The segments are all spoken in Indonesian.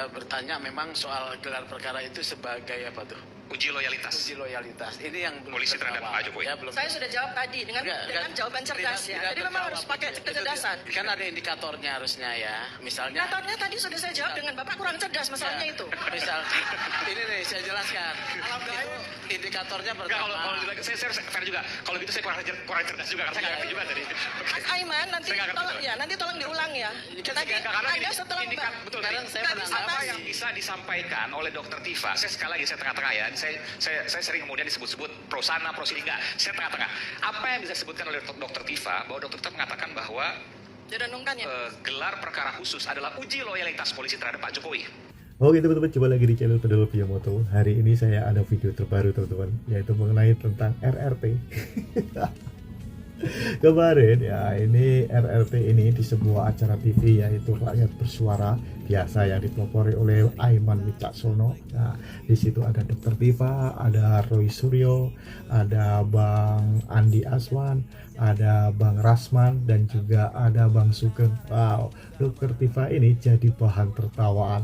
bertanya memang soal gelar perkara itu sebagai apa tuh? Uji loyalitas. Uji loyalitas. Ini yang belum Polisi terhadap terjawab. Pak Jokowi. Ya, belum. Saya sudah jawab tadi dengan jawaban cerdas ya. Jadi memang harus pakai kecerdasan. Kan ada indikatornya harusnya ya. Misalnya. Indikatornya tadi sudah saya jawab dengan Bapak kurang cerdas masalahnya itu. Misal, ini nih saya jelaskan. Itu indikatornya pertama. Saya fair juga. Kalau gitu saya kurang cerdas juga karena saya nggak ngerti juga tadi. Mas Aiman nanti tolong diulang ya. Tadi Anda setelah betul. Sekarang saya Apa yang bisa disampaikan oleh Dokter Tifa? Saya sekali lagi saya tengah-tengah ya. Saya sering kemudian disebut-sebut pro sana, pro sini, enggak. Saya tengah-tengah. Apa yang bisa disebutkan oleh Dokter Tifa bahwa Dokter Tifa mengatakan bahwa direnungkan ya. Gelar perkara khusus adalah uji loyalitas polisi terhadap Pak Jokowi. Oke teman-teman, coba lagi di channel Pedal Via Moto. Hari ini saya ada video terbaru teman-teman, yaitu mengenai tentang RRT. Kemarin ya, ini RRT ini di sebuah acara TV, yaitu Rakyat Bersuara biasa yang dipelopori oleh Aiman Wicaksono. Nah, di situ ada Dokter Tifa, ada Roy Suryo, ada Bang Andi Aswan, ada Bang Rasman, dan juga ada Bang Sugeng. Wow, Dokter Tifa ini jadi bahan tertawaan.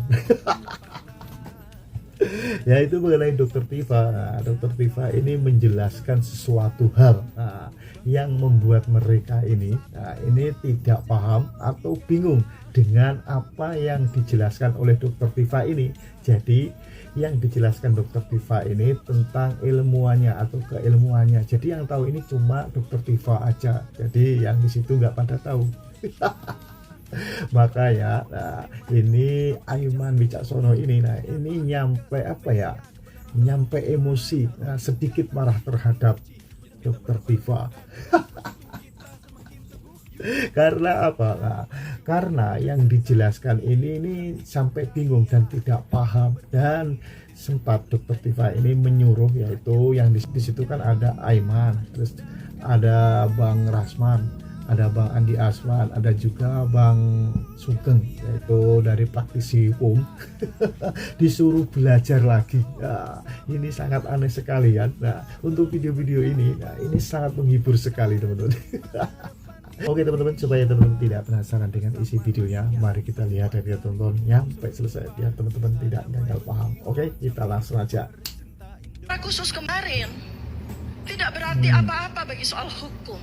Yaitu mengenai Dokter Tifa. Nah, Dokter Tifa ini menjelaskan sesuatu hal yang membuat mereka ini tidak paham atau bingung dengan apa yang dijelaskan oleh Dokter Tifa ini. Jadi yang dijelaskan Dokter Tifa ini tentang ilmuannya atau keilmuannya. Jadi yang tahu ini cuma Dokter Tifa aja. Jadi yang di situ nggak pada tahu. Makanya ini Aiman Wicaksono ini nyampe nyampe emosi, sedikit marah terhadap Dokter Tifa. Karena apa? Karena yang dijelaskan ini sampai bingung dan tidak paham, dan sempat Dokter Tifa ini menyuruh, yaitu yang di situ kan ada Aiman, terus ada Bang Rasman, ada Bang Andi Aswan, ada juga Bang Sugeng, yaitu dari praktisi hukum. Disuruh belajar lagi. Nah, ini sangat aneh sekali ya. Nah, untuk video-video ini, ini sangat menghibur sekali teman-teman. Oke teman-teman, supaya teman-teman tidak penasaran dengan isi videonya, mari kita lihat dan kita tonton sampai selesai biar teman-teman tidak gagal paham. Oke, kita langsung aja. Khusus kemarin tidak berarti apa-apa bagi soal hukum.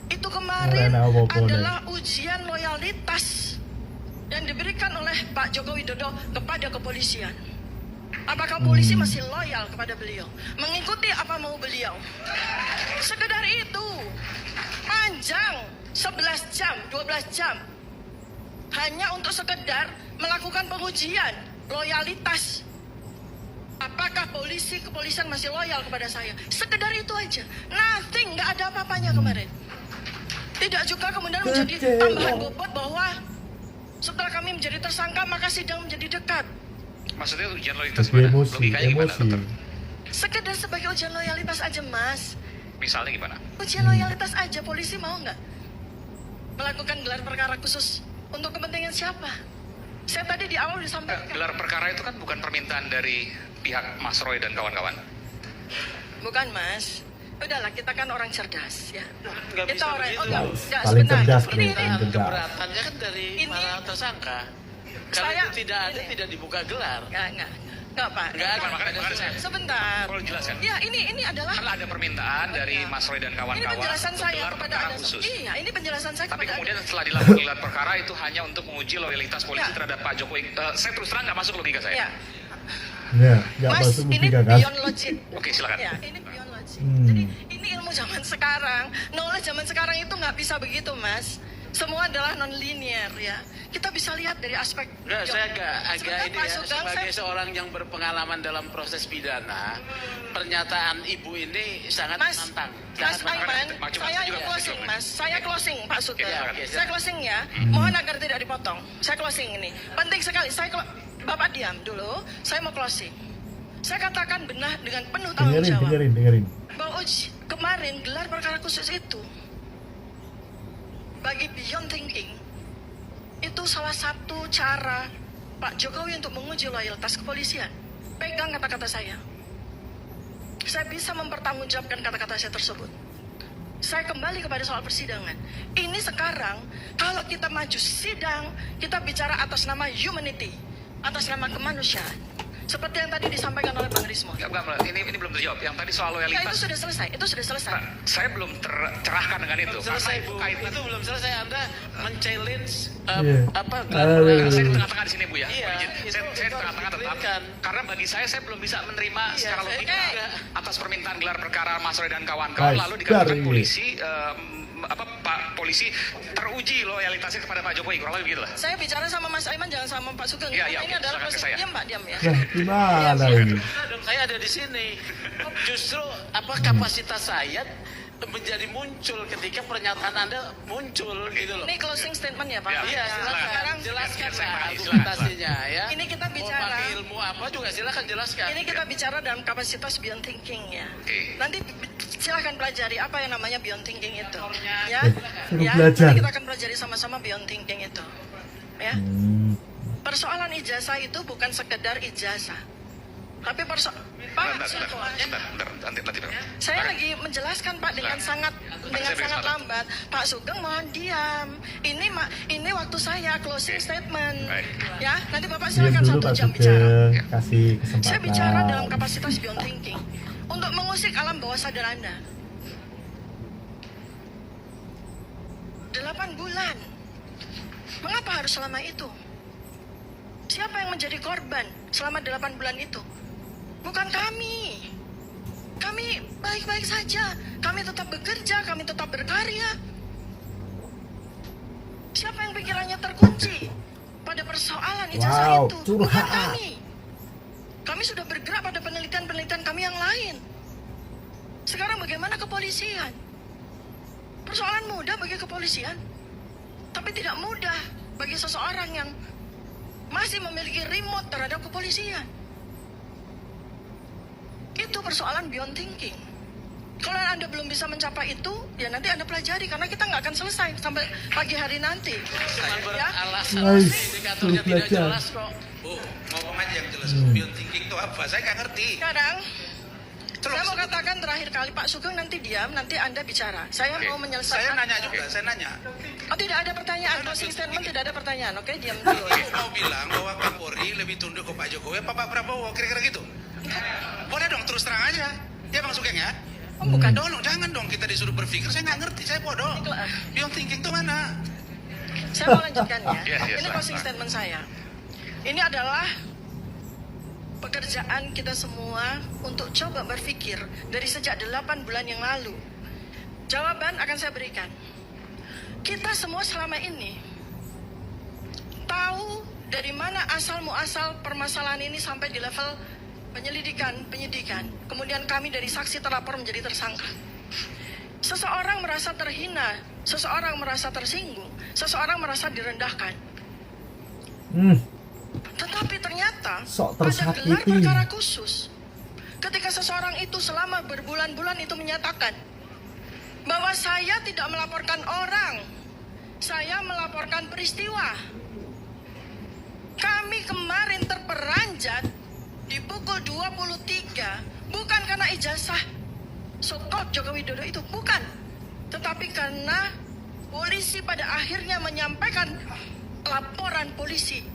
Itu kemarin adalah ujian loyalitas yang diberikan oleh Pak Joko Widodo kepada kepolisian. Apakah polisi masih loyal kepada beliau, mengikuti apa mau beliau? Sekedar itu. Panjang 11 jam, 12 jam hanya untuk sekedar melakukan pengujian loyalitas. Apakah kepolisian masih loyal kepada saya? Sekedar itu aja. Nothing, nggak ada apa-apanya kemarin. Tidak juga kemudian menjadi tambahan bobot bahwa setelah kami menjadi tersangka maka sidang menjadi dekat. Maksudnya ujian loyalitas gimana? Logikanya gimana, Dokter? Sekedar sebagai ujian loyalitas aja, Mas. Misalnya gimana? Ujian loyalitas aja, polisi mau nggak melakukan gelar perkara khusus untuk kepentingan siapa? Saya tadi di awal disampaikan. Gelar perkara itu kan bukan permintaan dari pihak Mas Roy dan kawan-kawan. Bukan, Mas. Udahlah, kita kan orang cerdas ya. Nggak bisa begitu. Paling cerdas ini keberatannya kan dari para tersangka. Kalau itu tidak dibuka gelar. Enggak, Pak. Sebentar. Kalau jelaskan. Ya, ini adalah Kan ada permintaan dari Mas Roy dan kawan-kawan. Ini penjelasan saya gelar kepada perkara Anda. khusus. Iya, ini penjelasan saya Tapi kepada kemudian Anda. setelah dilakukan gelar perkara itu hanya untuk menguji loyalitas polisi terhadap Pak Jokowi. Saya terus terang nggak masuk logika saya. Ya. Ya, Mas, ini beyond logic. Oke, silakan. Ya, ini beyond logic. Jadi ini ilmu zaman sekarang. Knowledge zaman sekarang itu nggak bisa begitu, Mas. Semua adalah non-linear ya. Kita bisa lihat dari aspek. Saya agak ini ya, sebagai seorang yang berpengalaman dalam proses pidana, pernyataan ibu ini sangat menantang. Mas Aiman, saya closing, Mas. Saya closing, Pak Sugeng. Saya closing ya. Mohon agar tidak dipotong. Saya closing ini. Penting sekali. Bapak diam dulu. Saya mau closing. Saya katakan benar dengan penuh tanggung jawab. Dengerin. Bahwa kemarin gelar perkara khusus itu bagi beyond thinking itu salah satu cara Pak Jokowi untuk menguji loyalitas kepolisian. Pegang kata-kata saya. Saya bisa mempertanggungjawabkan kata-kata saya tersebut. Saya kembali kepada soal persidangan. Ini sekarang kalau kita maju sidang, kita bicara atas nama humanity. atas nama kemanusiaan. Seperti yang tadi disampaikan oleh Bang Rismon. Enggak, ini belum terjawab. Yang tadi soal Ya, itu loyalitas. sudah selesai. Itu sudah selesai. Nah, saya belum tercerahkan dengan itu. Belum selesai, Karena Bu. kaitan Itu belum selesai. Anda men-challenge Iya. apa? Aduh. saya di tengah-tengah di sini, Bu ya. Iya, Izin. itu Saya di tengah-tengah tetap. di-clearkan. Karena bagi saya belum bisa menerima Iya, secara saya logika juga. atas permintaan gelar perkara Mas Roy dan kawan-kawan, Baik, lalu dikatakan dari- polisi Pak polisi teruji loyalitasnya kepada Pak Jokowi, kurang lebih begitu lah. Saya bicara sama Mas Aiman, jangan sama Pak Sugeng. Iya, iya, Ini oke, adalah silakan ke proses. saya. Diam, Pak, diam ya. Nah, gimana ini? Nah, dong, saya ada di sini. Justru apa kapasitas saya menjadi muncul ketika pernyataan Anda muncul gitu loh. Ini closing statement ya, Pak. Ya, Iya, silakan Sekarang jelaskan Saya lah pahami, argumentasinya ya. Ini kita Mau bicara. pakai ilmu apa juga silakan jelaskan. ini kita bicara dalam kapasitas beyond thinking ya. Oke. Nanti silahkan pelajari apa yang namanya beyond thinking itu. Ya, Suruh ya. belajar. Nanti kita akan pelajari sama-sama beyond thinking itu. Ya. Persoalan ijazah itu bukan sekedar ijazah. Tapi Pak, Nanti. saya lagi menjelaskan Pak dengan sangat lambat. Pak Sugeng mohon diam. Ini waktu saya closing statement. Baik. Ya, nanti Bapak Diam silakan dulu 1 Pak jam bicara. Sugeng, kasih kesempatan. Saya bicara dalam kapasitas beyond thinking untuk mengusik alam bawah sadar Anda. 8 bulan. Mengapa harus selama itu? Siapa yang menjadi korban selama 8 bulan itu? Bukan kami. Kami baik-baik saja. Kami tetap bekerja, kami tetap berkarya. Siapa yang pikirannya terkunci pada persoalan ijazah Wow, itu? Bukan curhat. kami. Kami sudah bergerak pada penelitian-penelitian kami yang lain. Sekarang bagaimana kepolisian? Persoalan mudah bagi kepolisian, tapi tidak mudah bagi seseorang yang masih memiliki remote terhadap kepolisian. Itu persoalan beyond thinking. Kalau Anda belum bisa mencapai itu, ya nanti Anda pelajari karena kita nggak akan selesai sampai pagi hari nanti. Cuman Ya, beralasan Nice. indikatornya Suruh tidak belajar. jelas kok. Bu, ngomong aja yang jelas. Beyond thinking itu apa? Saya nggak ngerti. sekarang Tolong saya mau sebut. katakan terakhir kali Pak Sugeng nanti diam, nanti Anda bicara. Saya Oke. mau Saya menyelesaikan. nanya juga, saya nanya. Oh, tidak ada pertanyaan. Closing statement tidak ada pertanyaan. Oke, diam dulu. Ibu mau bilang bahwa Kapolri lebih tunduk ke Pak Jokowi apa Pak Prabowo, kira-kira gitu? Boleh dong, terus terang aja. Ya Bang Sugeng ya? Oh, bukan. Jangan dong kita disuruh berpikir, saya nggak ngerti, saya bodoh. Beyond thinking itu mana? Saya mau lanjutkan ya. Yes, Ini Pak. closing statement saya. Ini adalah pekerjaan kita semua untuk coba berpikir dari sejak 8 bulan yang lalu. Jawaban akan saya berikan. Kita semua selama ini tahu dari mana asal muasal permasalahan ini sampai di level penyidikan. Kemudian kami dari saksi terlapor menjadi tersangka. Seseorang merasa terhina, seseorang merasa tersinggung, seseorang merasa direndahkan. Tetapi ternyata Sok pada tersakiti. gelar perkara khusus, ketika seseorang itu selama berbulan-bulan itu menyatakan bahwa saya tidak melaporkan orang, saya melaporkan peristiwa. Kami kemarin terperanjat di pukul 23 bukan karena ijazah Sokot Joko Widodo itu, bukan, tetapi karena polisi pada akhirnya menyampaikan laporan polisi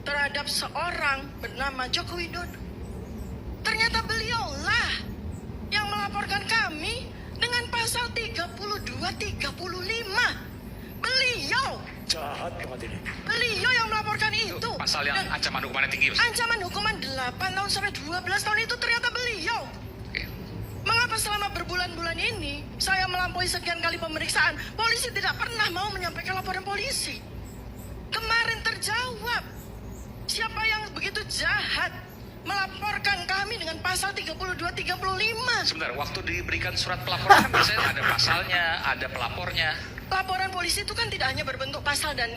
terhadap seorang bernama Joko Widodo. Ternyata beliaulah yang melaporkan kami dengan pasal 32-35. Beliau yang melaporkan itu. Pasal yang Dan ancaman hukumannya tinggi. ancaman hukuman 8 tahun sampai 12 tahun itu ternyata beliau. Oke. Mengapa selama berbulan-bulan ini saya melampaui sekian kali pemeriksaan, polisi tidak pernah mau menyampaikan laporan polisi? Kemarin terjawab. Siapa yang begitu jahat melaporkan kami dengan pasal 32-35? Sebentar, waktu diberikan surat pelaporan kan biasanya ada pasalnya, ada pelapornya. Laporan polisi itu kan tidak hanya berbentuk pasal dan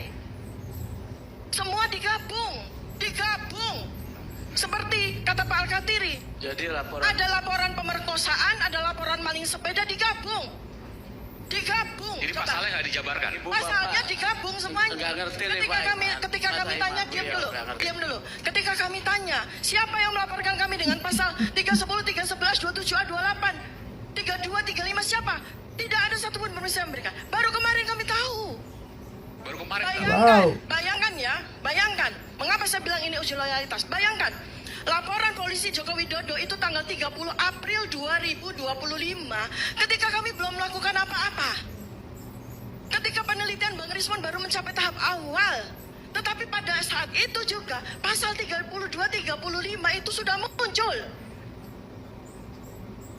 semua digabung. Seperti kata Pak Al-Katiri, Jadi laporan ada laporan pemerkosaan, ada laporan maling sepeda, digabung. Jadi Coba. pasalnya nggak dijabarkan. Ibu Pasalnya Bapak digabung semuanya. nggak ngerti nih, Ketika Pak kami Iman. ketika Mas kami Iman, tanya, diam beliau dulu. nggak ngerti. Diam dulu. Ketika kami tanya, siapa yang melaporkan kami dengan pasal 310, 311, 27A, 28, 32, 35 siapa? Tidak ada satupun permisi yang memberikan. Baru kemarin kami tahu. Baru kemarin. Bayangkan, Wow. bayangkan ya, bayangkan Mengapa saya bilang ini uji loyalitas? Bayangkan, laporan polisi Joko Widodo itu tanggal 30 April 2025 ketika kami belum melakukan apa-apa. Ketika penelitian Bang Rismon baru mencapai tahap awal. Tetapi pada saat itu juga pasal 32-35 itu sudah muncul.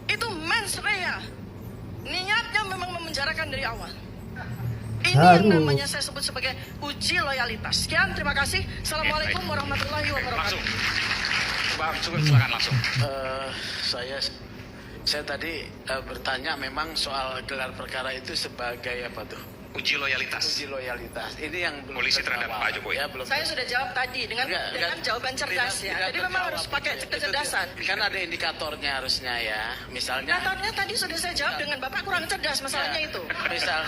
Itu mens rea. Niatnya memang memenjarakan dari awal. Ini yang namanya saya sebut sebagai uji loyalitas. Sekian, terima kasih. Assalamualaikum warahmatullahi wabarakatuh. Langsung. Silakan langsung. Saya tadi bertanya memang soal gelar perkara itu sebagai apa tuh? Uji loyalitas. Uji loyalitas. Ini yang belum Polisi terhadap terjawab. Pak Jokowi. Ya, belum Saya sudah jawab tadi dengan jawaban cerdas ya. Jadi memang harus pakai kecerdasan. Kan ada indikatornya harusnya ya. Misalnya Indikatornya tadi sudah saya jawab dengan Bapak kurang cerdas masalahnya itu. misal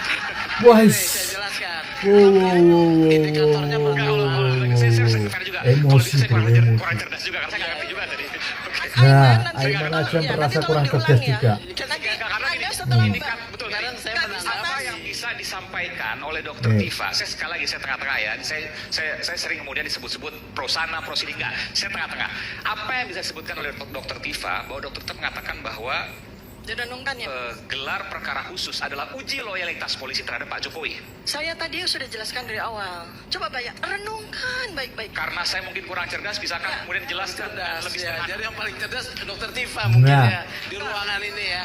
Wah, ini saya jelaskan. Indikatornya Kalau pertama. saya fair juga. Kalau Emosi, saya emosi. kurang cerdas juga karena saya nggak ngerti juga tadi. Nah, Aiman aja merasa kurang cerdas juga. Karena Anda setelah indikat betul. Sekarang saya Apa menanggapi. yang bisa disampaikan oleh Dokter Tifa? Saya sekali lagi saya tengah-tengah ya. Saya sering kemudian disebut-sebut pro sana pro sini, enggak. Saya tengah-tengah. Apa yang bisa disebutkan oleh Dokter Tifa bahwa Dokter Tifa mengatakan bahwa direnungkan ya. gelar perkara khusus adalah uji loyalitas polisi terhadap Pak Jokowi. Saya tadi sudah jelaskan dari awal. Coba renungkan baik-baik. Karena saya mungkin kurang cerdas, bisakah kemudian jelaskan lebih Ya, setengah? jadi yang paling cerdas Dokter Tifa mungkin Nah. ya di ruangan ini ya.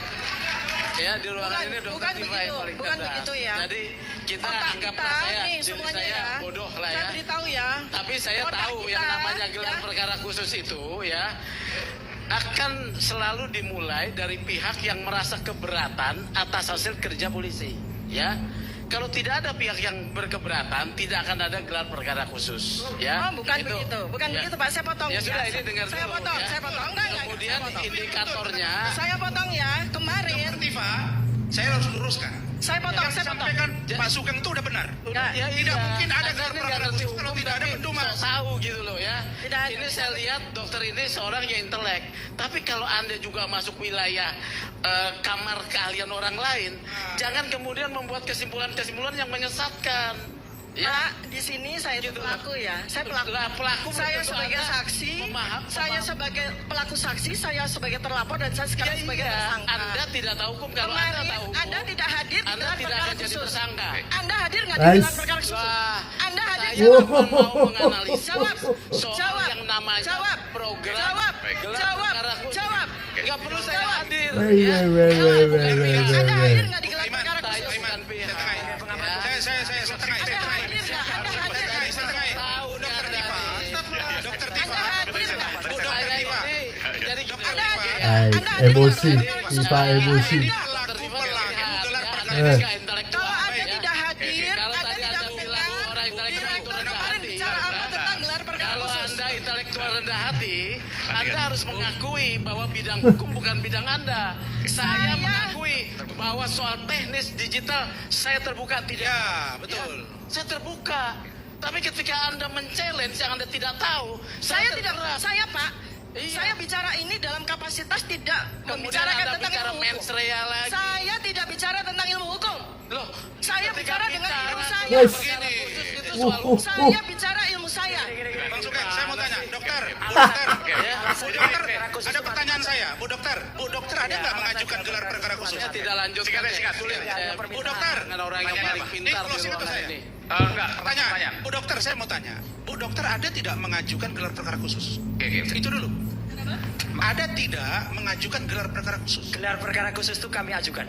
Ya di ruangan ini Dokter bukan Tifa begitu, yang paling bukan cerdas. begitu ya. Jadi kita Otak anggaplah kita saya nih diri semuanya saya ya. bodoh lah Saya ya. beritahu ya. Tapi saya Otak tahu kita, yang namanya gelar ya. perkara khusus itu ya akan selalu dimulai dari pihak yang merasa keberatan atas hasil kerja polisi ya. Kalau tidak ada pihak yang berkeberatan, tidak akan ada gelar perkara khusus ya. Oh, bukan Itu. begitu. Bukan Ya. begitu, Pak. Saya potong. Ya sudah, ini dengar Saya dulu, potong, ya. saya potong. Enggak. Kemudian saya potong. indikatornya Saya potong ya. Kemarin Dokter Tifa, saya harus luruskan. saya potong, Yang saya potong. disampaikan Pak Sugeng itu udah benar. Ya, Tidak mungkin ada Anda gelar ini perkara nggak ngerti khusus kalau hukum, tidak ada tapi pedoman. sok tahu gitu loh ya. Tidak ada. Ini saya lihat dokter ini seorang yang intelek. Tapi kalau Anda juga masuk wilayah kamar keahlian orang lain, jangan kemudian membuat kesimpulan-kesimpulan yang menyesatkan. Ya, Pak, di sini saya itu pelaku ya. Saya pelaku. Lah, pelaku Saya betul sebagai Anda saksi, memaham- saya sebagai pelaku saksi, saya sebagai terlapor dan saya sekarang Ya, sebagai iya. tersangka. Anda tidak tahu hukum. Kalau Kemarin Anda tahu hukum, Anda tidak hadir di Anda gelar tidak perkara akan jadi khusus. tersangka. Anda hadir nggak di Guys. gelar perkara khusus? Wah, Anda hadir saya nggak? cuma mau menganalisis Jawab. soal Jawab. yang namanya Jawab. program Jawab. gelar Jawab. perkara khusus. Jawab. Nggak perlu saya Jawab. hadir. Wait. Anda hadir nggak di gelar Iman, perkara Saya khusus? bukan pihak. Setengah ya. Ya. Saya setengah. Anda hadir nggak? Anda hadir nggak? Setengah. Tahu Dokter dari- Tifa. Dokter Tifa. Anda hadir nggak? Bu Dokter Saya Tifa. ini jadi gini. Anda hadir. Ay, Anda hadir emosi. nggak? Tifa emosi. Dokter Tifa gelar perkara Eh. nggak intelektual. Kalau Anda ya. tidak hadir, Kalau Anda tadi tidak Anda bilang mendengar orang intelektual itu direktur rendah kemarin hati. bicara apa tentang gelar perkara Kalau khusus. Anda intelektual rendah hati, Anda harus mengakui bahwa bidang hukum bukan bidang Anda. Saya mengakui bahwa soal teknis digital saya terbuka tidak. Ya, betul. Saya terbuka. Tapi ketika Anda men-challenge yang Anda tidak tahu, Saya tidak, terberat. saya Pak, Iya. saya bicara ini dalam kapasitas tidak Kemudian membicarakan Anda tentang bicara ilmu mens hukum. rea lagi. Saya tidak bicara tentang ilmu hukum. Loh, Saya ketika bicara dengan ilmu saya. Yes. perkara khusus itu Uh, soal uh. Saya bicara ilmu saya. Bang Sugeng, saya mau tanya, dokter, Bu Oke. dokter, ada pertanyaan saya, Bu dokter ada nggak mengajukan gelar perkara khusus? Saya tidak lanjut. Sikat. Bu dokter, dengan orang yang pertanyaan paling apa? pintar Ini di closing atau ruangan saya? ini. Enggak, Pertanyaan, Bu dokter, saya mau tanya, Bu dokter ada tidak mengajukan gelar perkara khusus? Oke. Itu dulu. Ada tidak mengajukan gelar perkara khusus? Gelar perkara khusus itu kami ajukan.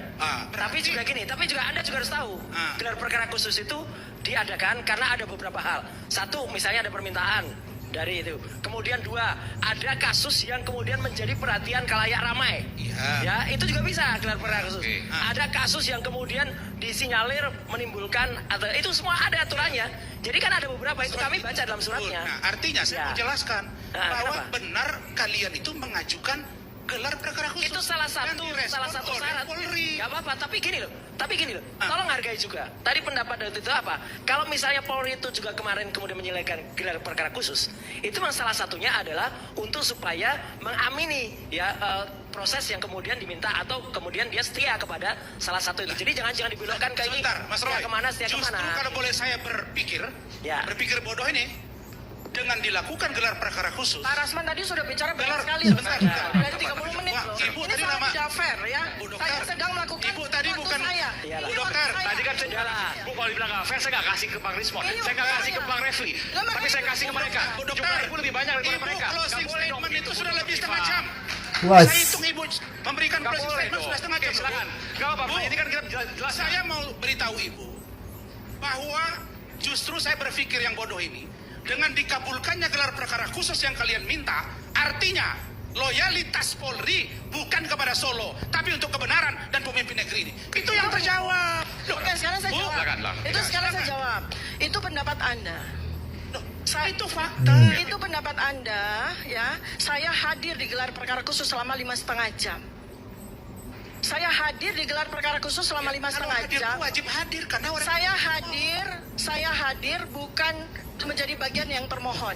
Berarti- Tapi juga Anda juga harus tahu. Ah. Gelar perkara khusus itu diadakan karena ada beberapa hal. Satu, misalnya ada permintaan dari itu. Kemudian dua, ada kasus yang kemudian menjadi perhatian khalayak ramai. Iya. Ya, itu juga bisa gelar perkara khusus. Oke. Ada kasus yang kemudian disinyalir menimbulkan atau itu semua ada aturannya. Jadi kan ada beberapa itu kami baca dalam suratnya. Nah, artinya saya Ya. mau jelaskan Nah, bahwa kenapa? benar kalian itu mengajukan gelar perkara khusus. Itu salah Dan satu direspon oleh syarat. Polri. Gak apa-apa, tapi gini loh. Tolong hargai juga. Tadi pendapat dari itu apa? Kalau misalnya Polri itu juga kemarin kemudian menyelesaikan gelar perkara khusus, itu memang salah satunya adalah untuk supaya mengamini ya proses yang kemudian diminta atau kemudian dia setia kepada salah satu itu. Jadi jangan dibelokkan kayak ini. Sebentar, Mas Roy. Setia kemana, setia Justru kemana. kalau boleh saya berpikir, Ya. berpikir bodoh ini, dengan dilakukan gelar perkara khusus. Pak Rasman tadi sudah bicara banyak Gelar- sekali sebentar, sebenarnya. sebentar. Dari 30 menit Wah, loh. Ibu Ini tadi sangat nama- tidak fair ya. Bu dokter, Saya sedang melakukan Ibu tadi waktu bukan- saya. Iyalah. Ini Bu dokter, waktu saya. Tadi kan saya Bu kalau dibilang nggak fair, saya nggak kasih ke Bang Rismon, Ini saya nggak fair kasih ke ya. Bang Refli, Lah, tapi makanya saya kasih ke Bu mereka. Bu dokter, Jumlah Ibu lebih banyak daripada Ibu mereka. closing Nggak boleh dong statement begitu, itu sudah Bu lebih Tifa. setengah jam. Was. Saya hitung Ibu memberikan Nggak closing boleh statement dong. sudah setengah Oke, jam. silakan. Nggak apa-apa, Bu, ini kan kita jelas. saya mau beritahu Ibu bahwa justru saya berpikir yang bodoh ini dengan dikabulkannya gelar perkara khusus yang kalian minta, artinya loyalitas Polri bukan kepada Solo, tapi untuk kebenaran dan pemimpin negeri ini. Itu yang terjawab. Loh, Oke, sekarang saya Bu, jawab. silakan. Itu sekarang saya jawab. Itu pendapat Anda. loh, Saya, itu fakta. Itu pendapat Anda, ya. Saya hadir di gelar perkara khusus selama 5,5 jam. Saya hadir di gelar perkara khusus selama 5,5 Hadir jam. itu wajib hadir karena orang Saya hadir bukan menjadi bagian yang termohon.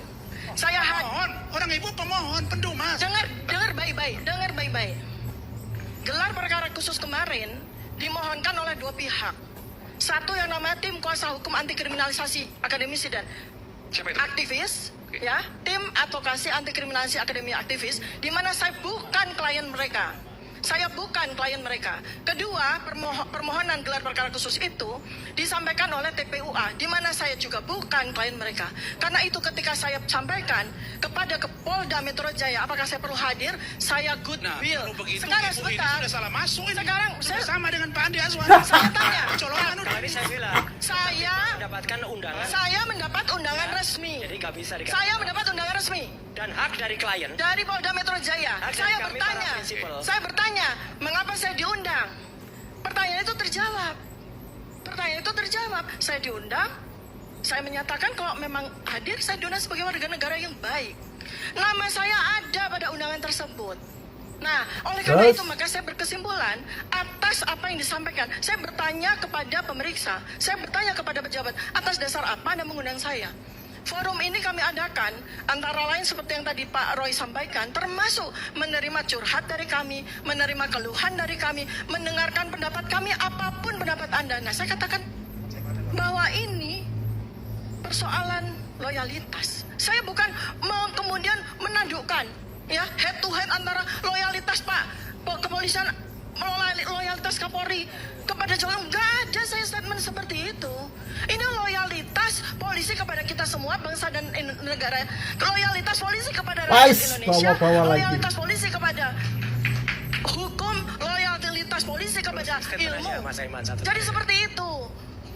Saya hadir. pemohon, orang Ibu pemohon, pendumas. Dengar baik-baik. Gelar perkara khusus kemarin dimohonkan oleh dua pihak. Satu yang namanya tim kuasa hukum anti kriminalisasi akademisi dan Siapa itu? aktivis, Oke. ya, tim advokasi anti kriminalisasi akademi aktivis, di mana saya bukan klien mereka. Saya bukan klien mereka. Kedua, permohonan gelar perkara khusus itu disampaikan oleh TPUA, di mana saya juga bukan klien mereka. Karena itu ketika saya sampaikan kepada Polda Metro Jaya, apakah saya perlu hadir? Saya Nah, goodwill. kalau begitu Sekarang Ibu ini sebentar. sudah salah masuk ini. Sekarang Sudah saya- sama dengan Pak Andi Azwan. Saya tanya. Colongan udah. Tadi saya bilang, Saya mendapatkan undangan, saya mendapat undangan resmi. jadi nggak bisa dikatakan. Saya mendapat undangan resmi Dan hak dari klien. dari Polda Metro Jaya. Hak dari Saya kami bertanya, para prinsipal. mengapa saya diundang? Pertanyaan itu terjawab. Saya diundang, saya menyatakan kalau memang hadir, saya diundang sebagai warga negara yang baik. Nama saya ada pada undangan tersebut. Nah, oleh karena Terus? itu maka saya berkesimpulan atas apa yang disampaikan. Saya bertanya kepada pemeriksa, saya bertanya kepada pejabat, atas dasar apa Anda mengundang saya? Forum ini kami adakan antara lain seperti yang tadi Pak Roy sampaikan, termasuk menerima curhat dari kami, menerima keluhan dari kami, mendengarkan pendapat kami, apapun pendapat Anda. Nah, saya katakan bahwa ini persoalan loyalitas. Saya bukan kemudian menadukkan ya head to head antara loyalitas kepolisian, loyalitas Kapolri kepada Jokowi. Enggak ada saya statement seperti itu. Ini loyalitas polisi kepada kita semua, bangsa dan negara. Loyalitas polisi kepada rakyat Indonesia. bawa lagi. Loyalitas polisi kepada hukum, loyalitas polisi kepada ilmu. Mas Aiman, satu. Jadi seperti itu.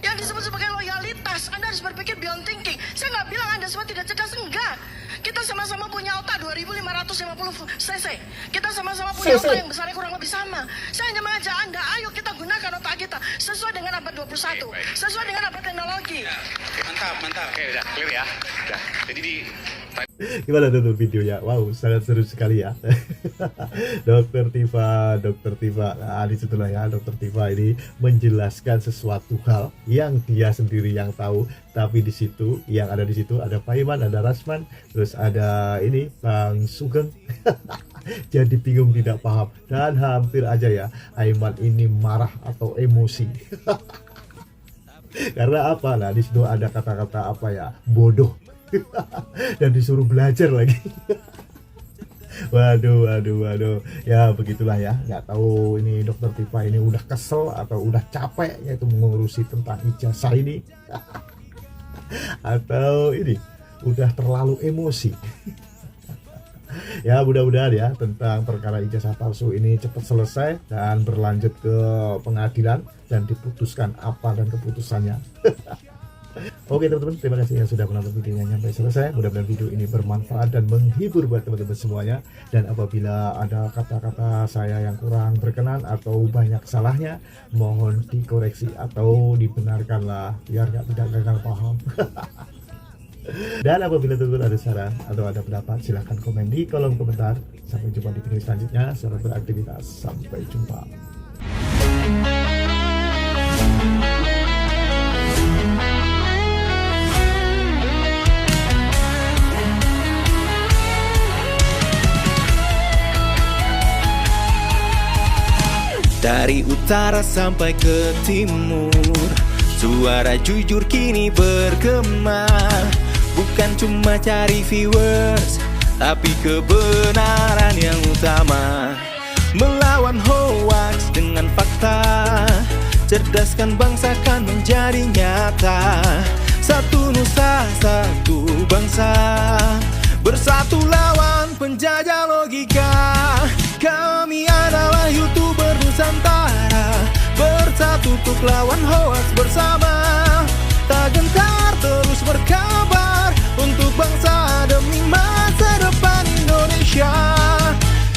Yang disebut sebagai loyalitas, Anda harus berpikir beyond thinking. Saya nggak bilang Anda semua tidak cerdas, enggak. Kita sama-sama punya otak 2550 cc. Kita sama-sama punya CC. otak yang besarnya kurang lebih sama. Saya hanya mengajak Anda, ayo kita gunakan otak kita sesuai dengan abad 21, Baik. sesuai dengan abad teknologi. Mantap. Oke, udah clear ya. Udah. Jadi di Gimana tuh videonya? Wow, sangat seru sekali ya. Dokter Tifa. Nah, disitulah ya, Dokter Tifa ini menjelaskan sesuatu hal yang dia sendiri yang tahu. Tapi di situ, yang ada di situ ada Pak Iman, ada Rasman, terus ada ini Bang Sugeng. Jadi bingung, tidak paham, dan hampir aja ya Aiman ini marah atau emosi. Karena apa? Nah, di situ ada kata-kata apa ya? Bodoh. Dan disuruh belajar lagi. Waduh. Ya begitulah ya. Nggak tahu ini Dokter Tifa ini udah kesel atau udah capek yaitu mengurusi tentang ijazah ini. Atau ini udah terlalu emosi. Ya mudah-mudahan ya tentang perkara ijazah palsu ini cepat selesai dan berlanjut ke pengadilan dan diputuskan apa dan keputusannya. Oke teman-teman, terima kasih yang sudah menonton videonya sampai selesai. Mudah-mudahan video ini bermanfaat dan menghibur buat teman-teman semuanya. Dan apabila ada kata-kata saya yang kurang berkenan atau banyak salahnya, mohon dikoreksi atau dibenarkanlah biar tidak gagal paham. Dan apabila teman-teman ada saran atau ada pendapat, silahkan komen di kolom komentar. Sampai jumpa di video selanjutnya. Selamat beraktivitas. Sampai jumpa. Dari utara sampai ke timur, suara jujur kini bergema. bukan cuma cari viewers, tapi kebenaran yang utama. Melawan hoax dengan fakta, cerdaskan bangsa kan menjadi nyata. Satu nusa, satu bangsa, bersatu lawan penjajah logika. Kami adalah YouTuber Nusantara, bersatu untuk lawan hoax bersama. Tak gentar terus berkabar untuk bangsa demi masa depan Indonesia.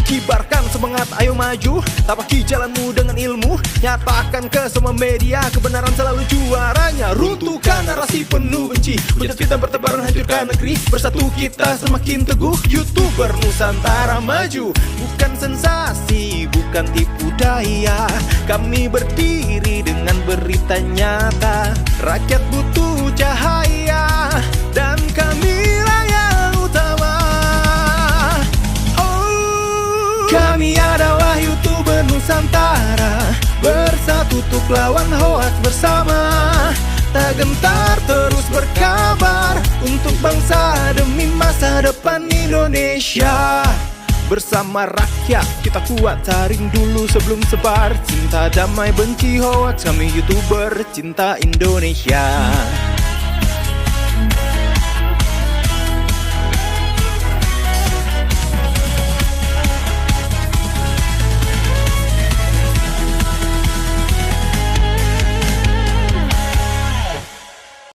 Kibarkan semangat, ayo maju, tapaki jalanmu dengan ilmu. Nyatakan ke semua media, kebenaran selalu juaranya. Runtuhkan narasi penuh benci, hujat fitnah bertebaran, hancurkan negeri. Bersatu kita semakin teguh, YouTuber Nusantara maju. Bukan sensasi, bukan tipu daya, kami berdiri dengan berita nyata. Rakyat butuh cahaya, dan kamilah yang utama. Kami adalah YouTuber Nusantara, bersatu untuk lawan hoax bersama. Tak gentar terus berkabar untuk bangsa demi masa depan Indonesia. Bersama rakyat kita kuat, saring dulu sebelum sebar. Cinta damai benci hoax, kami YouTuber cinta Indonesia.